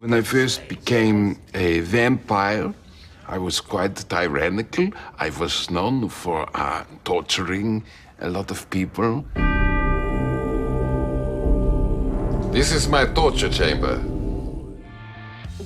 When I first became a vampire, I was quite tyrannical. I was known for torturing a lot of people. This is my torture chamber.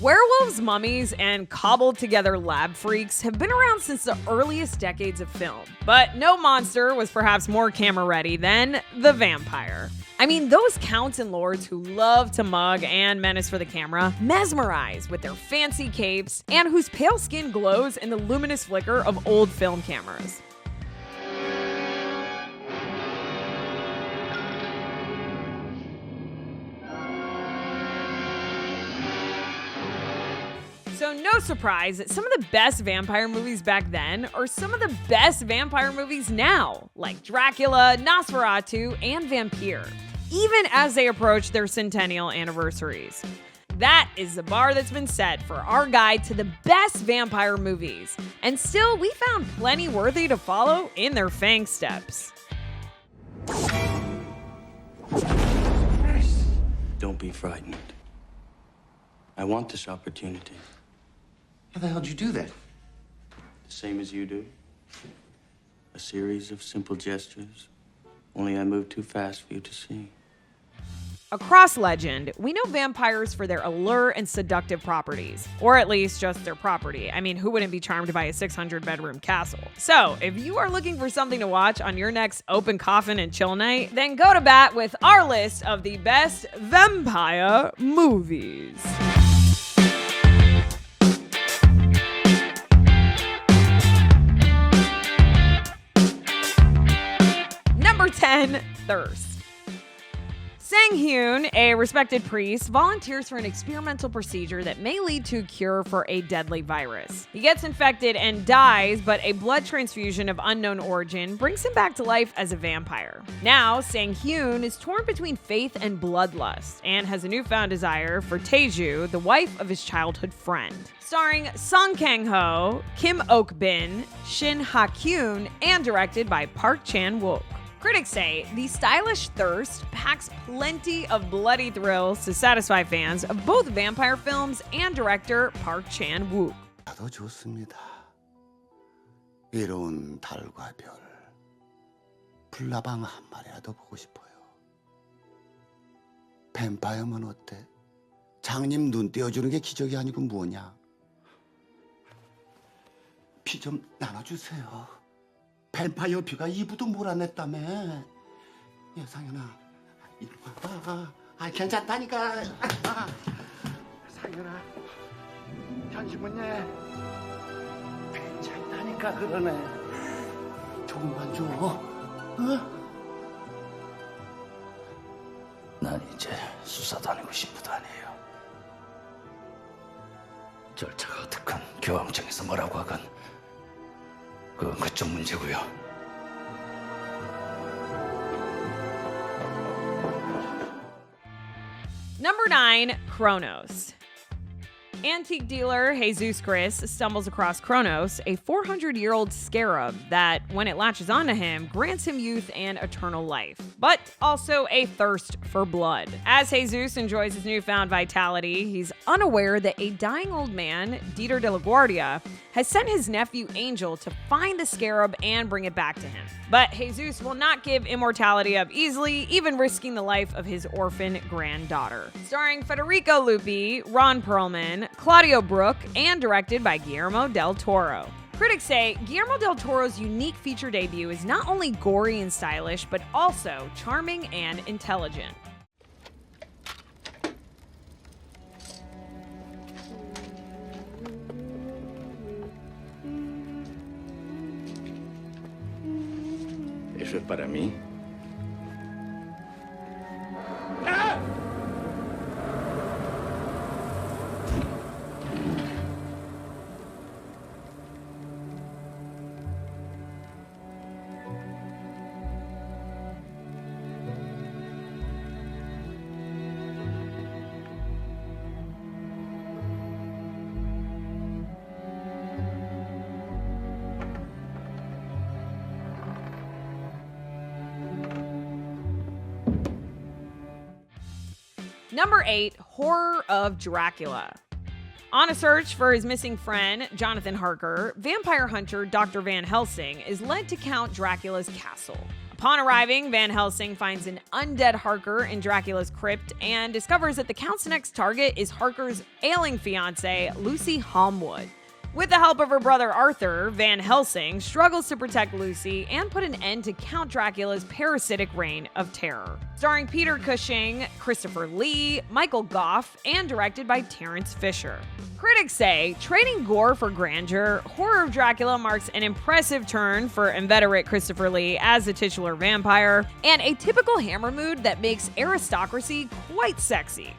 Werewolves, mummies, and cobbled-together lab freaks have been around since the earliest decades of film. But no monster was perhaps more camera-ready than the vampire. I mean, those counts and lords who love to mug and menace for the camera, mesmerize with their fancy capes, and whose pale skin glows in the luminous flicker of old film cameras. So no surprise that some of the best vampire movies back then are some of the best vampire movies now, like Dracula, Nosferatu, and Vampire, even as they approach their centennial anniversaries. That is the bar that's been set for our guide to the best vampire movies, and still we found plenty worthy to follow in their fang steps. Don't be frightened. I want this opportunity. How the hell did you do that? The same as you do. A series of simple gestures. Only I move too fast for you to see. Across legend, we know vampires for their allure and seductive properties. Or at least just their property. I mean, who wouldn't be charmed by a 600-bedroom castle? So, if you are looking for something to watch on your next open coffin and chill night, then go to bat with our list of the best vampire movies. Number 10, Thirst. Sang-Hyun, a respected priest, volunteers for an experimental procedure that may lead to a cure for a deadly virus. He gets infected and dies, but a blood transfusion of unknown origin brings him back to life as a vampire. Now, Sang-Hyun is torn between faith and bloodlust, and has a newfound desire for Taeju, the wife of his childhood friend. Starring Song Kang-ho, Kim Ok-bin, Shin Ha-kyun, and directed by Park Chan-wook. Critics say the stylish Thirst packs plenty of bloody thrills to satisfy fans of both vampire films and director Park Chan-wook. 나도 좋습니다. 외로운 달과 별, 불나방 한 마리라도 보고 싶어요. 뱀파이어면 어때? 장님 눈 떼어주는 게 기적이 아니고 뭐냐? 피 좀 나눠주세요. 뱀파이어 피가 이부도 몰아냈다며. 야, 상현아, 이리 와. 괜찮다니까. 상현아, 현심은예. 괜찮다니까 그러네. 조금만 줘. 난 이제 수사 다니고 싶어도 아니에요. 절차가 어떻건 교황청에서 뭐라고 하건 그건 그쪽 문제고요. Number 9, Kronos. Antique dealer Jesus Chris stumbles across Kronos, a 400-year-old scarab that, when it latches onto him, grants him youth and eternal life, but also a thirst for blood. As Jesus enjoys his newfound vitality, he's unaware that a dying old man, Dieter de la Guardia, has sent his nephew Angel to find the scarab and bring it back to him. But Jesus will not give immortality up easily, even risking the life of his orphan granddaughter. Starring Federico Lupi, Ron Perlman, Claudio Brook, and directed by Guillermo del Toro. Critics say Guillermo del Toro's unique feature debut is not only gory and stylish, but also charming and intelligent. ¿Eso es para mí? Number 8, horror of Dracula. On a search for his missing friend, Jonathan Harker, vampire hunter Dr. Van Helsing is led to Count Dracula's castle. Upon arriving, Van Helsing finds an undead Harker in Dracula's crypt and discovers that the Count's next target is Harker's ailing fiancée, Lucy Holmwood. With the help of her brother Arthur, Van Helsing struggles to protect Lucy and put an end to Count Dracula's parasitic reign of terror. Starring Peter Cushing, Christopher Lee, Michael Goff, and directed by Terrence Fisher. Critics say, trading gore for grandeur, Horror of Dracula marks an impressive turn for inveterate Christopher Lee as the titular vampire, and a typical Hammer mood that makes aristocracy quite sexy.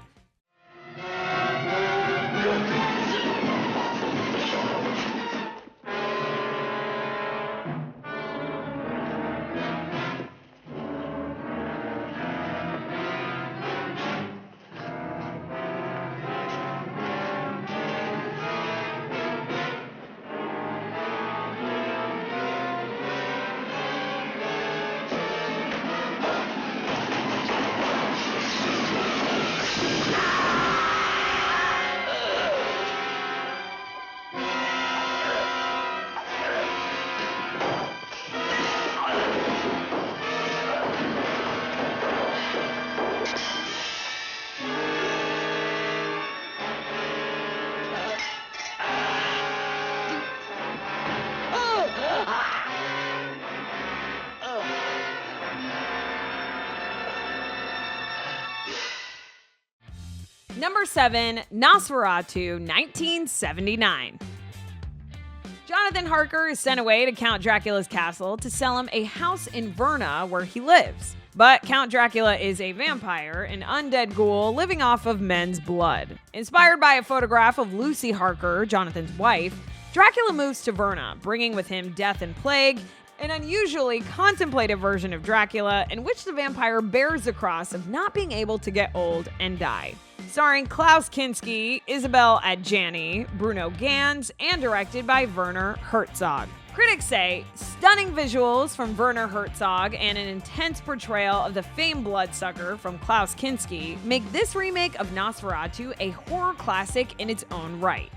Number 7, Nosferatu, 1979. Jonathan Harker is sent away to Count Dracula's castle to sell him a house in Verna where he lives. But Count Dracula is a vampire, an undead ghoul living off of men's blood. Inspired by a photograph of Lucy Harker, Jonathan's wife, Dracula moves to Verna, bringing with him death and plague, an unusually contemplative version of Dracula in which the vampire bears the cross of not being able to get old and die. Starring Klaus Kinski, Isabel Adjani, Bruno Ganz, and directed by Werner Herzog. Critics say stunning visuals from Werner Herzog and an intense portrayal of the famed bloodsucker from Klaus Kinski make this remake of Nosferatu a horror classic in its own right.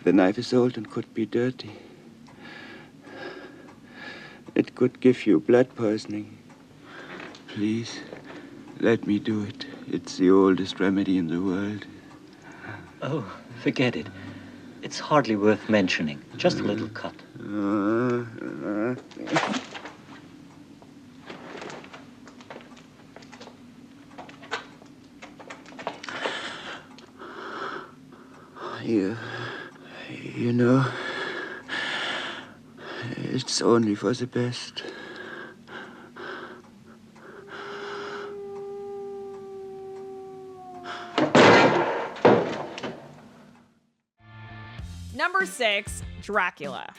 The knife is old and could be dirty. It could give you blood poisoning. Please, let me do it. It's the oldest remedy in the world. Oh, forget it. It's hardly worth mentioning. Just a little cut. You know, it's only for the best. Number 6, Dracula.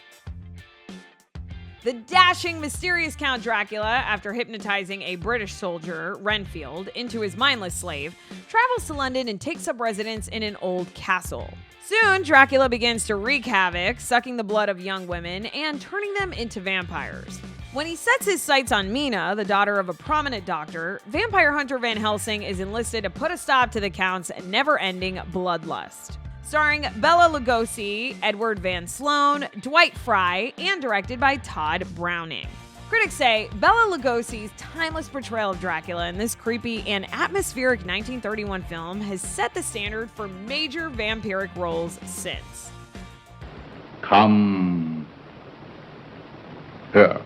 The dashing, mysterious Count Dracula, after hypnotizing a British soldier, Renfield, into his mindless slave, travels to London and takes up residence in an old castle. Soon, Dracula begins to wreak havoc, sucking the blood of young women and turning them into vampires. When he sets his sights on Mina, the daughter of a prominent doctor, vampire hunter Van Helsing is enlisted to put a stop to the Count's never-ending bloodlust. Starring Bela Lugosi, Edward Van Sloan, Dwight Fry, and directed by Todd Browning. Critics say Bela Lugosi's timeless portrayal of Dracula in this creepy and atmospheric 1931 film has set the standard for major vampiric roles since. Come here.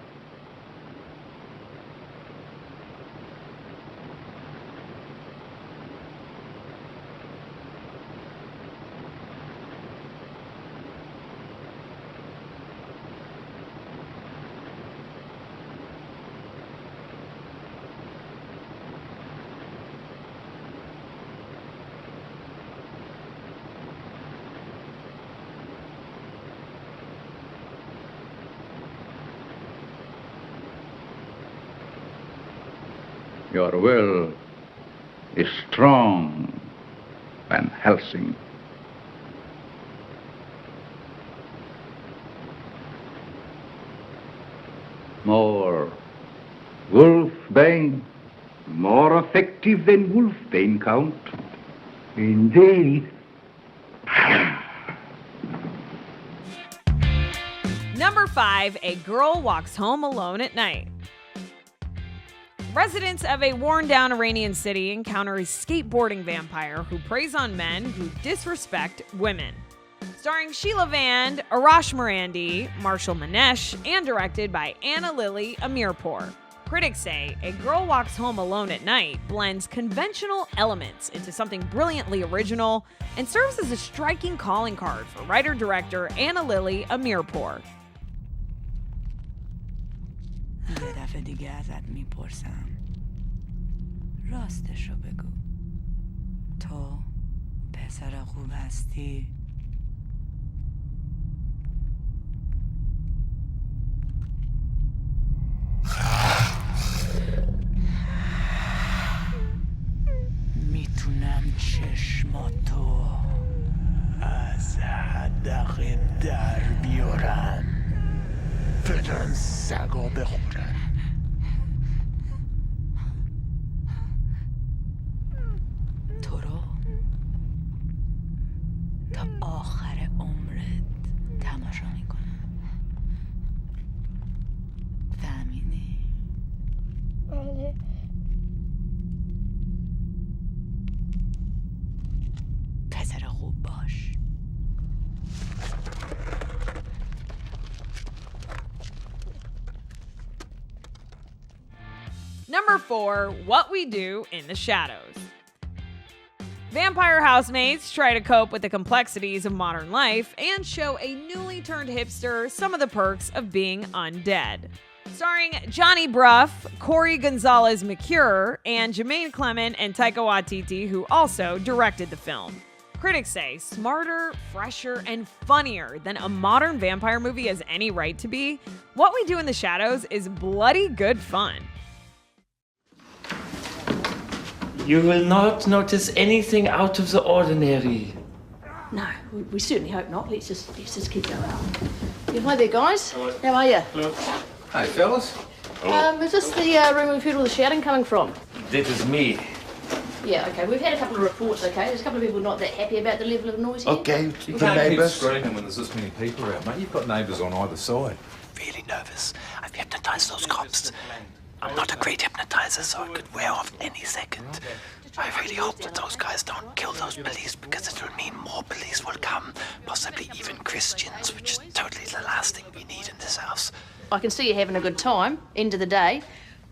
Your will is strong, Van Helsing. More wolfbane. More effective than wolfbane, Count. Indeed. Number 5, a girl walks home alone at night. Residents of a worn-down Iranian city encounter a skateboarding vampire who preys on men who disrespect women. Starring Sheila Vand, Arash Morandi, Marshall Manesh, and directed by Anna Lily Amirpour. Critics say A Girl Walks Home Alone at Night blends conventional elements into something brilliantly original and serves as a striking calling card for writer-director Anna Lily Amirpour. یه دفعه دیگه ازت میپرسم راستشو بگو تو پسر خوب هستی؟ میتونم چشماتو از حدقه در بیارم بدن سگا بخورن تو رو تا آخر عمرت تماشا میکنم فهمیدی؟ بله پسر خوب باش Number 4, What We Do in the Shadows. Vampire housemates try to cope with the complexities of modern life and show a newly turned hipster some of the perks of being undead. Starring Johnny Bruff, Corey Gonzalez McCure, and Jermaine Clement and Taika Waititi, who also directed the film. Critics say smarter, fresher, and funnier than a modern vampire movie has any right to be, What We Do in the Shadows is bloody good fun. You will not notice anything out of the ordinary. No, we certainly hope not. Let's just keep going. Yeah, hi there, guys. How are you? Hello. Hi, fellas. Is this the room we've heard all the shouting coming from? That is me. Yeah, okay. We've had a couple of reports, okay? There's a couple of people not that happy about the level of noise here. Okay, You the can't keep neighbours. screaming when there's this many people around, mate. You've got neighbours on either side. Really nervous. I've hypnotized those cops. I'm not a great hypnotizer, so I could wear off any second. I really hope that those guys don't kill those police, because it will mean more police will come, possibly even Christians, which is totally the last thing we need in this house. I can see you having a good time. End of the day,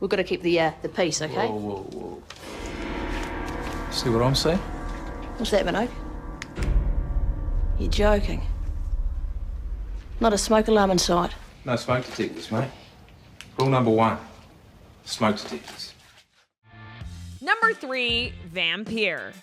we've got to keep the peace, okay? Whoa. See what I'm saying? What's that, Minogue? You're joking. Not a smoke alarm in sight. No smoke detectors, mate. Rule number 1. Smoke detectors. Number 3, Vampire.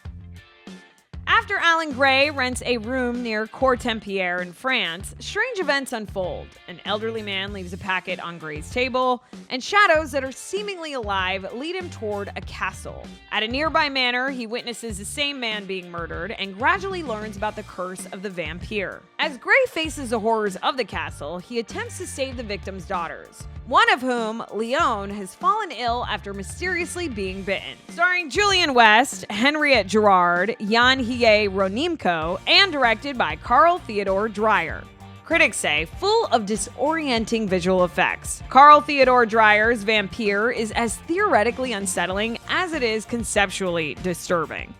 After Alan Gray rents a room near Courtempiere in France, strange events unfold. An elderly man leaves a packet on Gray's table, and shadows that are seemingly alive lead him toward a castle. At a nearby manor, he witnesses the same man being murdered and gradually learns about the curse of the vampire. As Gray faces the horrors of the castle, he attempts to save the victim's daughters, one of whom, Leone, has fallen ill after mysteriously being bitten. Starring Julian West, Henriette Gerard, Jan Hie Ronimko, and directed by Carl Theodor Dreyer. Critics say full of disorienting visual effects. Carl Theodor Dreyer's Vampire is as theoretically unsettling as it is conceptually disturbing.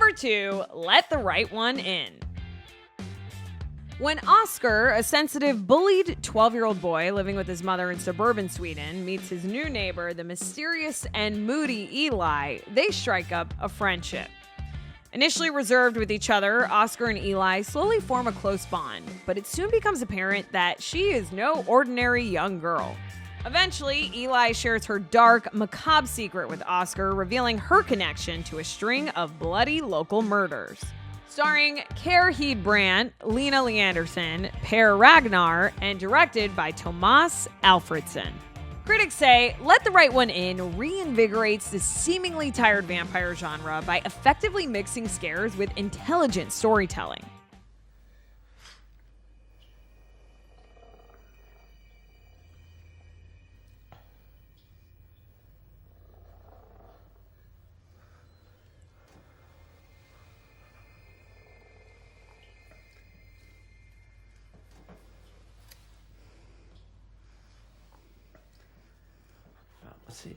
Number 2, Let the Right One In. When Oscar, a sensitive, bullied 12-year-old boy living with his mother in suburban Sweden, meets his new neighbor, the mysterious and moody Eli, they strike up a friendship. Initially reserved with each other, Oscar and Eli slowly form a close bond, but it soon becomes apparent that she is no ordinary young girl. Eventually, Eli shares her dark, macabre secret with Oscar, revealing her connection to a string of bloody local murders. Starring Care Heed-Brandt, Lena Leanderson, Per Ragnar, and directed by Tomas Alfredson. Critics say Let the Right One In reinvigorates the seemingly tired vampire genre by effectively mixing scares with intelligent storytelling. Let's see.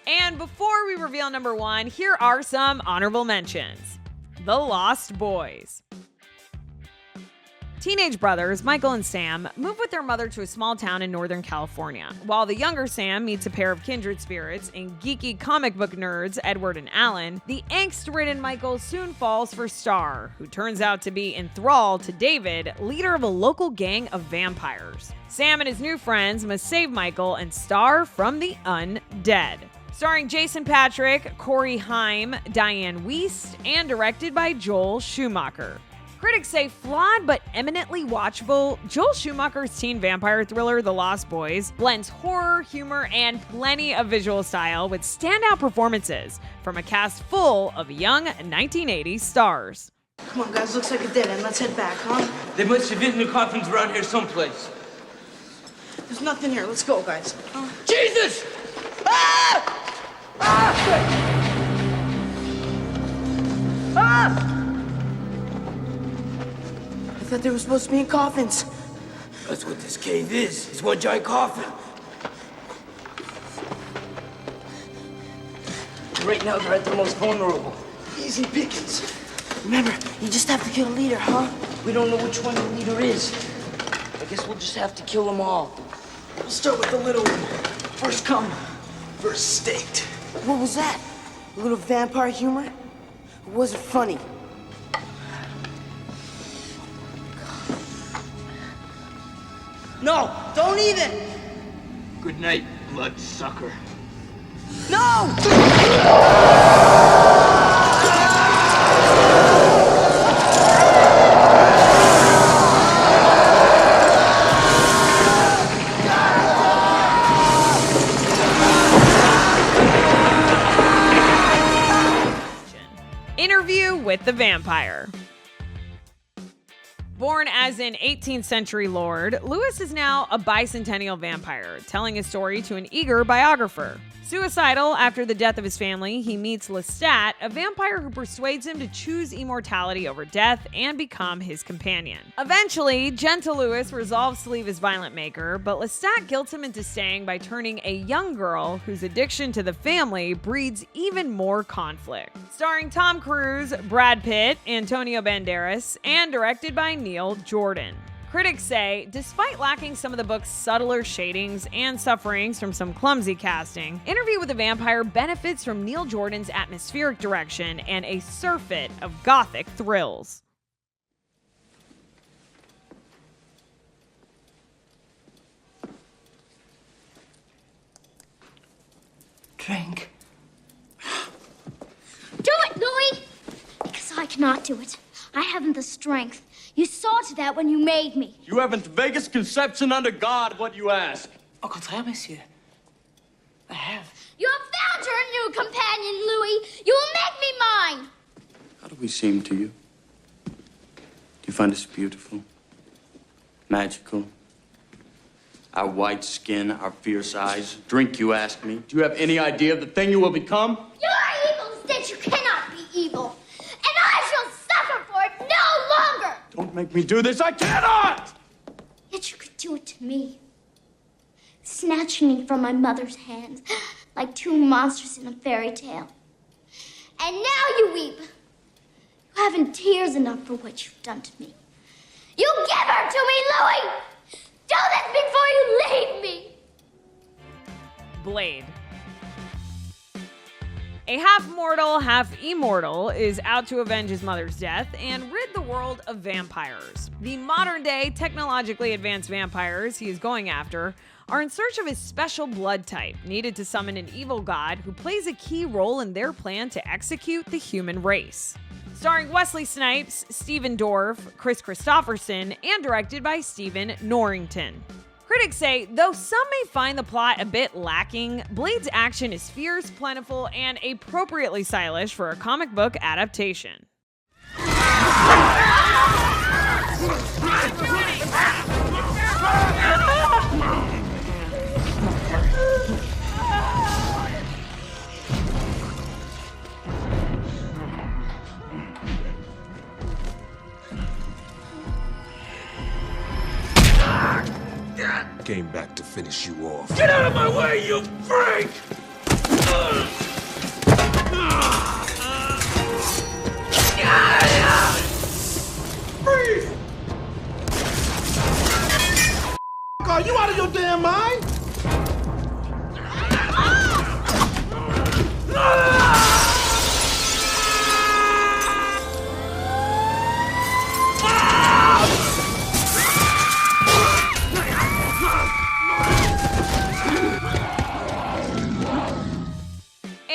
And before we reveal number 1, here are some honorable mentions. The Lost Boys. Teenage brothers, Michael and Sam, move with their mother to a small town in Northern California. While the younger Sam meets a pair of kindred spirits and geeky comic book nerds, Edward and Alan, the angst-ridden Michael soon falls for Star, who turns out to be enthralled to David, leader of a local gang of vampires. Sam and his new friends must save Michael and Star from the undead. Starring Jason Patric, Corey Haim, Diane Wiest, and directed by Joel Schumacher. Critics say flawed but eminently watchable, Joel Schumacher's teen vampire thriller The Lost Boys blends horror, humor, and plenty of visual style with standout performances from a cast full of young 1980s stars. Come on, guys, looks like a dead end. Let's head back, huh? They must have hidden the coffins around here someplace. There's nothing here. Let's go, guys. Jesus! Ah! Ah! Ah! I thought they were supposed to be in coffins. That's what this cave is. It's one giant coffin. Right now, they're at the most vulnerable. Easy pickings. Remember, you just have to kill a leader, huh? We don't know which one the leader is. I guess we'll just have to kill them all. We'll start with the little one. First come, first staked. What was that? A little vampire humor? Or was it funny? No, don't even! Good night, bloodsucker. No! Interview with the Vampire. Born as an 18th century lord, Lewis is now a bicentennial vampire, telling his story to an eager biographer. Suicidal after the death of his family, he meets Lestat, a vampire who persuades him to choose immortality over death and become his companion. Eventually, gentle Lewis resolves to leave his violent maker, but Lestat guilts him into staying by turning a young girl whose addiction to the family breeds even more conflict. Starring Tom Cruise, Brad Pitt, Antonio Banderas, and directed by Neil Jordan. Critics say, despite lacking some of the book's subtler shadings and sufferings from some clumsy casting, Interview with a Vampire benefits from Neil Jordan's atmospheric direction and a surfeit of gothic thrills. Drink. Do it, Louis! Because I cannot do it. I haven't the strength. You saw to that when you made me. You haven't the vaguest conception under God what you ask. Au contraire, monsieur. I have. new companion, Louis. You will make me mine. How do we seem to you? Do you find us beautiful? Magical? Our white skin, our fierce eyes. Drink, you ask me. Do you have any idea of the thing you will become? You are evil instead. You cannot be evil. And I shall suffer for it no longer. Don't make me do this. I cannot! Yet you could do it to me. Snatching me from my mother's hands like two monsters in a fairy tale. And now you weep. You haven't tears enough for what you've done to me. You give her to me, Louis! Do this before you leave me! Blade. A half-mortal, half-immortal is out to avenge his mother's death and rid the world of vampires. The modern-day, technologically advanced vampires he is going after are in search of his special blood type, needed to summon an evil god who plays a key role in their plan to execute the human race. Starring Wesley Snipes, Stephen Dorff, Chris Christopherson, and directed by Stephen Norrington. Critics say, though some may find the plot a bit lacking, Blade's action is fierce, plentiful, and appropriately stylish for a comic book adaptation. Came back to finish you off. Get out of my way, you freak! Freeze! Are you out of your damn mind?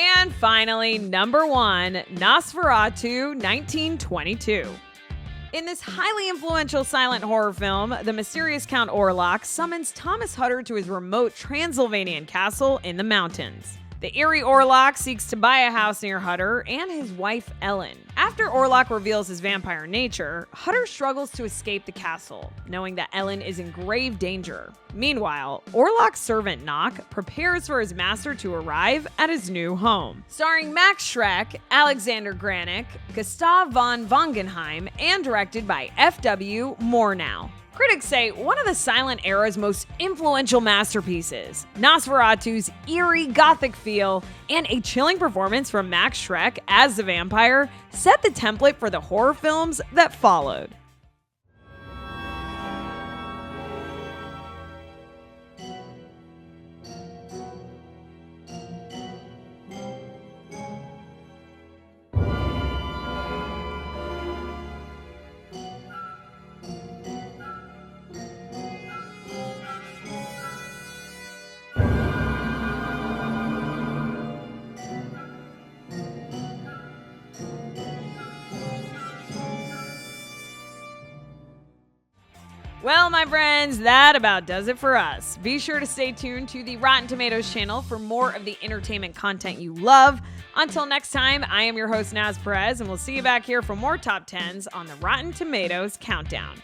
And finally, number 1, Nosferatu 1922. In this highly influential silent horror film, the mysterious Count Orlok summons Thomas Hutter to his remote Transylvanian castle in the mountains. The eerie Orlok seeks to buy a house near Hutter and his wife Ellen. After Orlok reveals his vampire nature, Hutter struggles to escape the castle, knowing that Ellen is in grave danger. Meanwhile, Orlok's servant Nock prepares for his master to arrive at his new home. Starring Max Schreck, Alexander Granick, Gustav von Wangenheim, and directed by F.W. Murnau. Critics say one of the silent era's most influential masterpieces, Nosferatu's eerie gothic feel and a chilling performance from Max Schreck as the vampire set the template for the horror films that followed. Well, my friends, that about does it for us. Be sure to stay tuned to the Rotten Tomatoes channel for more of the entertainment content you love. Until next time, I am your host, Naz Perez, and we'll see you back here for more Top 10s on the Rotten Tomatoes Countdown.